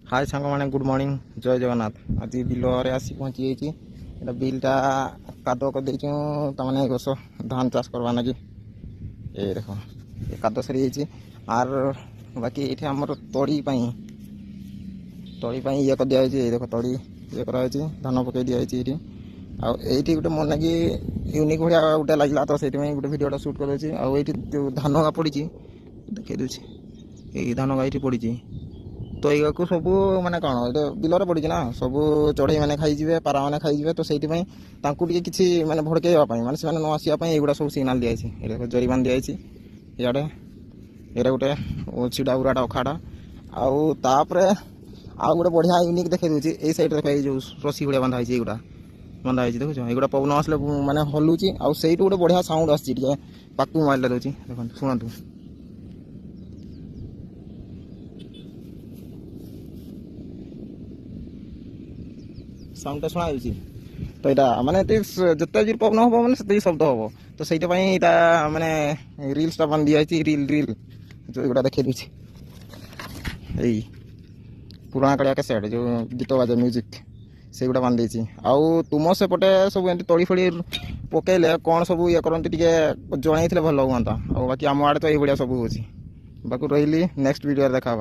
हाय सांग मैंने good morning जय जगन्नाथ। आज बिलरे आसी पहुँची जाइए बिलटा कादो कर तमाने ए वर्ष धान चाष करवा लगी ये देख ये कादो सरी जाइए आर बाकी ये आमर तड़ी ये कर दिखाई देख तड़ी ये कराई धान पकई दिखाई ये आईटी गोटे मन लगी यूनिक भाया गोटे लगे तो से गोटे भिडियोटा सुट कर जो धान गा पड़ी देखी दूसरी ये धान गा ये पड़ी तो ये सब माने कौन ये बिलर पड़ी ना सब चढ़ई मैंने खाईजे पारा मैंने खाईजे तो से किसी माने भड़कईवाई माने से न आसवाई युवा सब सिग्नाल दिखाई जरी बांध दिखाई इे ये गोटे छिड़ा उराटा अखाड़ा आउे आउ गोटे बढ़िया यूनिक देखे दूसरी ये सैड देख जो रसी भाया बांधा युवा बांधा देखुच युवा पवन आसले मैंने हलुची आईट गोटे बढ़िया साउंड आसी पाकू मोबाइल दूसरी देखो शुणु साउंड शुणा तो यहाँ माने जिते जोर पवन हम मैंने शब्द हम तो से माने रिल्सटा बांध दिखाई रिल जो युवा देखे दूसरी यही पुराना कालिया कैसेट जो गीत बाजे म्यूजिक से गुड़ा बांध देती आउ तुम सेपटे सब एम तड़ी फड़ी पकईले कौन सब ये करती जन भल हाँ बाकी आम आड़े तो ये सब हो बाकी रही नेक्स्ट वीडियो देखा।